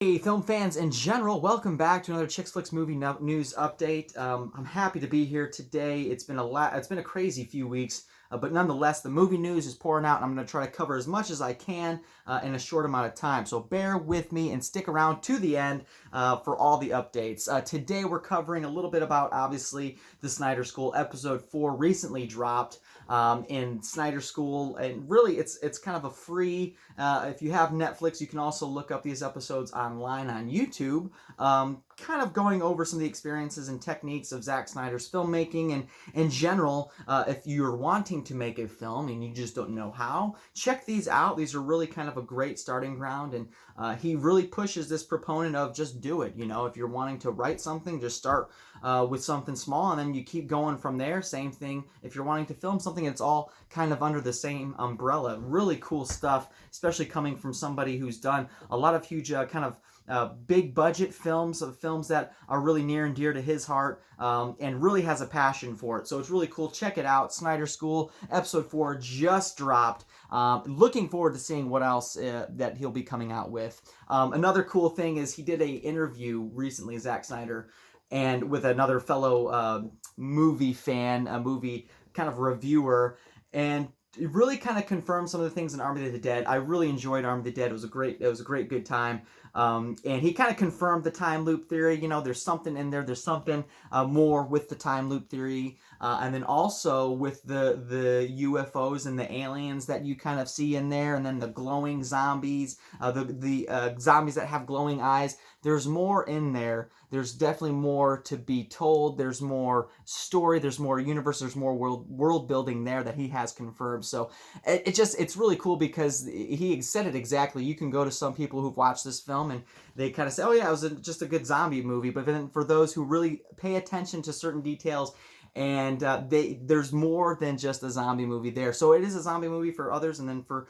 Hey, film fans in general, welcome back to another Chicks Flicks movie news update. I'm happy to be here today. It's been a crazy few weeks, but nonetheless, the movie news is pouring out, and I'm going to try to cover as much as I can in a short amount of time. So bear with me and stick around to the end for all the updates. Today, we're covering a little bit about, obviously, the Snyder School. Episode 4 recently dropped in Snyder School, and really, it's kind of a free. If you have Netflix, you can also look up these episodes online on YouTube. Kind of going over some of the experiences and techniques of Zack Snyder's filmmaking, and in general, if you're wanting to make a film and you just don't know how, check these out. These are really kind of a great starting ground, and he really pushes this proponent of just do it. You know, if you're wanting to write something, just start with something small, and then you keep going from there. Same thing if you're wanting to film something, it's all kind of under the same umbrella. Really cool stuff, especially coming from somebody who's done a lot of huge kind of big budget films, that are really near and dear to his heart, and really has a passion for it. So it's really cool. Check it out. Snyder School episode 4 just dropped. Looking forward to seeing what else that he'll be coming out with. Another cool thing is he did a interview recently, Zack Snyder, and with another fellow movie fan, a movie kind of reviewer, and it really kind of confirmed some of the things in Army of the Dead. I really enjoyed Army of the Dead. It was a great good time. And he kind of confirmed the time loop theory. You know, there's something in there. There's something more with the time loop theory, and then also with the UFOs and the aliens that you kind of see in there, and then the glowing zombies, the zombies that have glowing eyes. There's more in there. There's definitely more to be told. There's more story. There's more universe. There's more world building there that he has confirmed. So it's really cool because he said it exactly. You can go to some people who've watched this film and they kind of say, oh yeah, it was just a good zombie movie. But then for those who really pay attention to certain details, and there's more than just a zombie movie there. So it is a zombie movie for others, and then for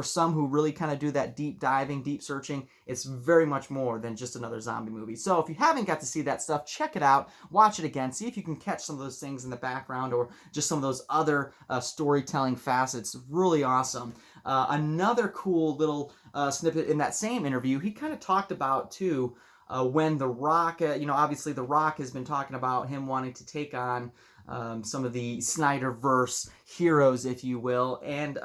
some who really kind of do that deep diving, deep searching, it's very much more than just another zombie movie. So if you haven't got to see that stuff, check it out, watch it again, see if you can catch some of those things in the background or just some of those other storytelling facets. Really awesome. Another cool little snippet in that same interview, he kind of talked about too. When The Rock, obviously The Rock has been talking about him wanting to take on some of the Snyderverse heroes, if you will, and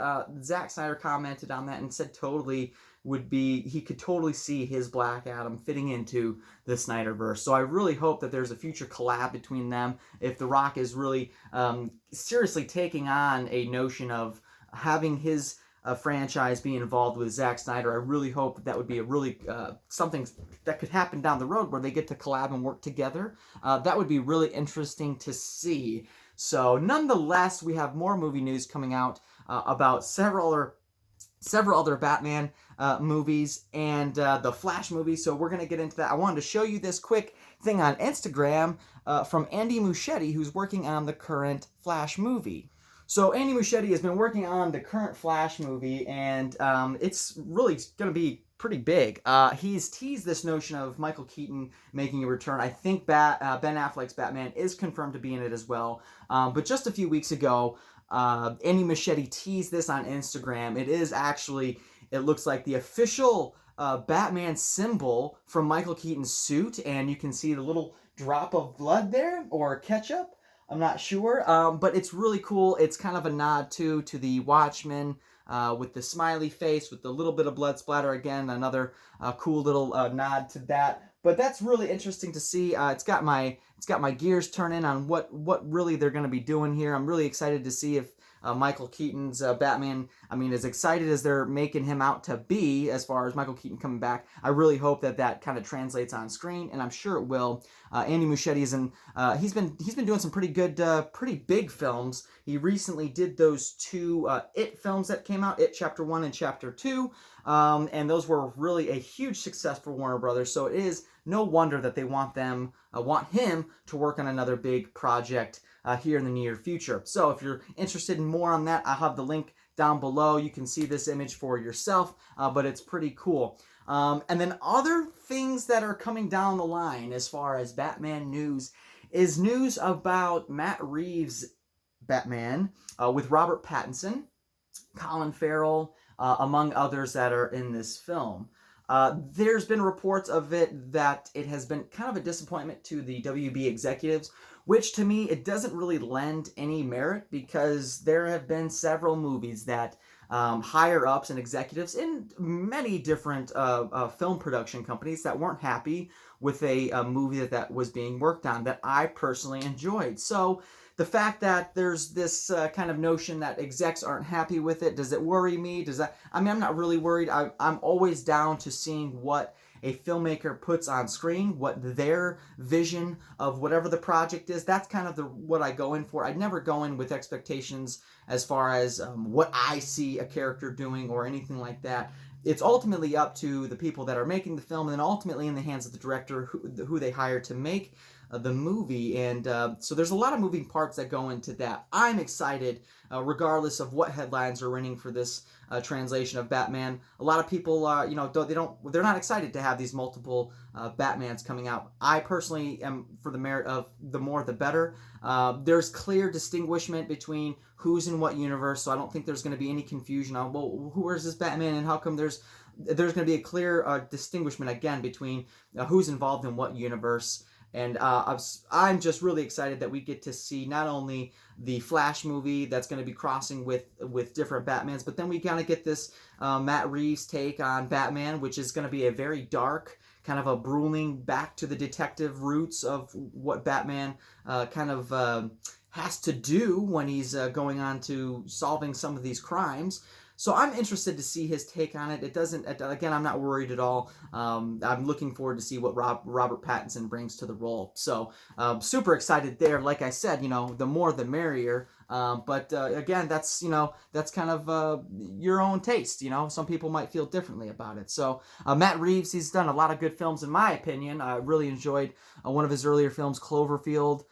Zack Snyder commented on that and said he could totally see his Black Adam fitting into the Snyderverse. So I really hope that there's a future collab between them. If The Rock is really seriously taking on a notion of having his franchise be involved with Zack Snyder, I really hope that would be a really something that could happen down the road where they get to collab and work together. That would be really interesting to see. So nonetheless, we have more movie news coming out about several other Batman movies and the Flash movie. So we're going to get into that. I wanted to show you this quick thing on Instagram from Andy Muschietti, who's working on the current Flash movie. So Andy Muschietti has been working on the current Flash movie, and it's really going to be pretty big. He's teased this notion of Michael Keaton making a return. I think Ben Affleck's Batman is confirmed to be in it as well. But just a few weeks ago, Andy Muschietti teased this on Instagram. It is actually, it looks like the official Batman symbol from Michael Keaton's suit, and you can see the little drop of blood there, or ketchup. I'm not sure, but it's really cool. It's kind of a nod to the Watchmen with the smiley face, with the little bit of blood splatter. Again, another cool little nod to that. But that's really interesting to see. It's got my gears turning on what really they're going to be doing here. I'm really excited to see if Michael Keaton's Batman, as excited as they're making him out to be as far as Michael Keaton coming back, I really hope that kind of translates on screen, and I'm sure it will. Andy Muschietti he's been doing some pretty good, pretty big films. He recently did those two It films that came out, It Chapter 1 and Chapter 2, and those were really a huge success for Warner Brothers, so it is no wonder that they want him to work on another big project here in the near future. So if you're interested in more on that, I'll have the link down below. You can see this image for yourself, but it's pretty cool. And then other things that are coming down the line as far as Batman news is news about Matt Reeves' Batman with Robert Pattinson, Colin Farrell, among others that are in this film. There's been reports of it that it has been kind of a disappointment to the WB executives, which to me, it doesn't really lend any merit because there have been several movies that higher ups and executives in many different film production companies that weren't happy with a movie that was being worked on that I personally enjoyed. So the fact that there's this kind of notion that execs aren't happy with it, does it worry me? Does that? I mean, I'm not really worried. I'm always down to seeing what a filmmaker puts on screen, what their vision of whatever the project is. That's kind of what I go in for. I'd never go in with expectations as far as what I see a character doing or anything like that. It's ultimately up to the people that are making the film, and then ultimately in the hands of the director who they hire to make the movie. And so there's a lot of moving parts that go into that. I'm excited, regardless of what headlines are running for this translation of Batman. A lot of people, they're not excited to have these multiple Batmans coming out. I personally am for the merit of the more the better. There's clear distinguishment between who's in what universe, so I don't think there's going to be any confusion on, well, who is this Batman and how come there's going to be a clear distinguishment again between who's involved in what universe. And I'm just really excited that we get to see not only the Flash movie that's going to be crossing with different Batmans, but then we kind of get this Matt Reeves take on Batman, which is going to be a very dark, kind of a grueling back to the detective roots of what Batman has to do when he's going on to solving some of these crimes. So I'm interested to see his take on it. It doesn't, again, I'm not worried at all. I'm looking forward to see what Robert Pattinson brings to the role. So super excited there. Like I said, the more the merrier. But again, that's kind of your own taste. Some people might feel differently about it. So Matt Reeves, he's done a lot of good films in my opinion. I really enjoyed one of his earlier films, Cloverfield.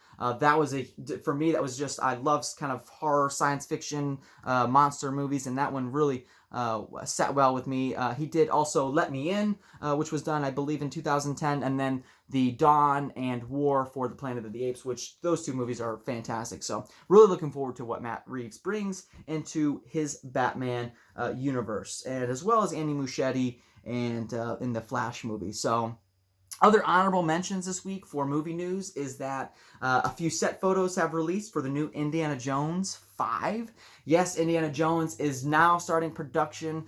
For me, that was just, I love kind of horror, science fiction, monster movies, and that one really sat well with me. He did also Let Me In, which was done, I believe, in 2010, and then The Dawn and War for the Planet of the Apes, which those two movies are fantastic. So really looking forward to what Matt Reeves brings into his Batman universe, and as well as Andy Muschietti and in the Flash movie. So other honorable mentions this week for movie news is that a few set photos have released for the new Indiana Jones 5. Yes, Indiana Jones is now starting production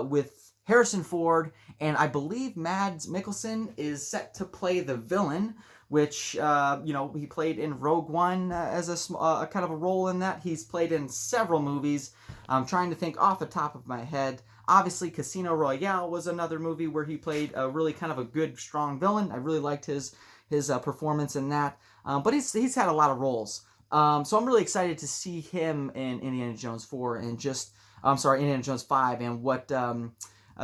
with Harrison Ford, and I believe Mads Mikkelsen is set to play the villain, which, he played in Rogue One as a kind of a role in that. He's played in several movies. I'm trying to think off the top of my head. Obviously, Casino Royale was another movie where he played a really kind of a good, strong villain. I really liked his performance in that. But he's had a lot of roles. So I'm really excited to see him in Indiana Jones 4 and Indiana Jones 5 and what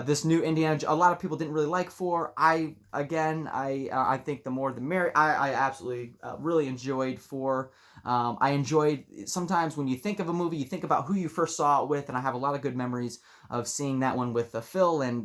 this new Indiana. A lot of people didn't really like 4. I think the more the merrier. I absolutely really enjoyed 4. I enjoyed, sometimes when you think of a movie, you think about who you first saw it with, and I have a lot of good memories of seeing that one with Phil and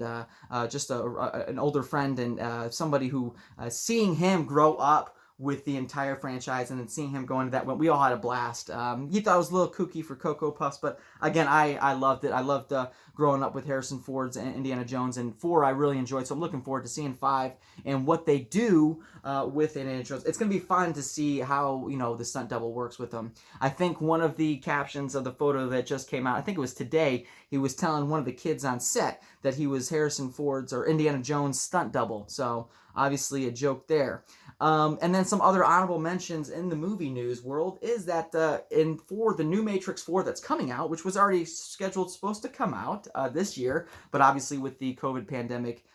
just an older friend and somebody who, seeing him grow up with the entire franchise and then seeing him go into that one, we all had a blast. He thought it was a little kooky for Cocoa Puffs, but again, I loved it. I loved growing up with Harrison Ford's Indiana Jones, and 4 I really enjoyed, so I'm looking forward to seeing 5 and what they do with Indiana Jones. It's going to be fun to see how, the stunt double works with them. I think one of the captions of the photo that just came out, I think it was today, he was telling one of the kids on set that he was Harrison Ford's or Indiana Jones' stunt double, so obviously a joke there. And then some other honorable mentions in the movie news world is that for the new Matrix 4 that's coming out, which was already supposed to come out this year, but obviously with the COVID pandemic,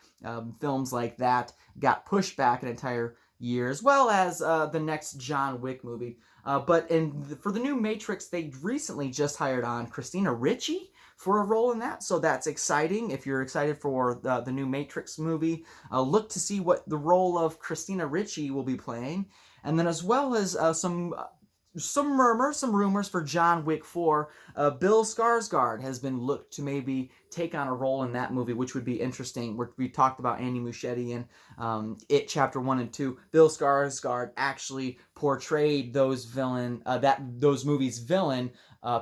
films like that got pushed back an entire year, as well as the next John Wick movie. But for the new Matrix, they recently just hired on Christina Ricci for a role in that, so that's exciting. If you're excited for the new Matrix movie, look to see what the role of Christina Ricci will be playing, and then as well as some rumors for John Wick 4. Bill Skarsgard has been looked to maybe take on a role in that movie, which would be interesting. We talked about Andy Muschietti and It Chapter 1 and 2, Bill Skarsgard actually portrayed those movies' villain,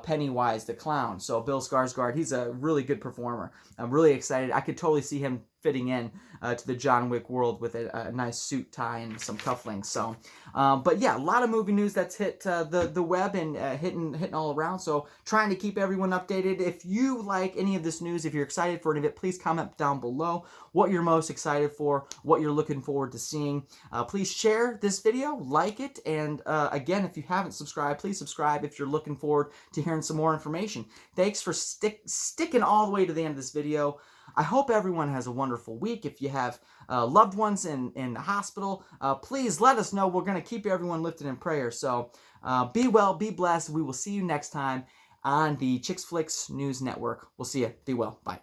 Pennywise the Clown. So Bill Skarsgard, he's a really good performer. I'm really excited. I could totally see him fitting in to the John Wick world with a nice suit, tie, and some cufflinks. So, but yeah, a lot of movie news that's hit the web and hitting all around. So trying to keep everyone updated. If you like any of this news, if you're excited for any of it, please comment down below what you're most excited for, what you're looking forward to seeing. Please share this video, like it, and again, if you haven't subscribed, please subscribe if you're looking forward to hearing some more information. Thanks for sticking all the way to the end of this video. I hope everyone has a wonderful week. If you have loved ones in the hospital, please let us know. We're going to keep everyone lifted in prayer. So be well, be blessed. We will see you next time on the Flix News Network. We'll see you. Be well. Bye.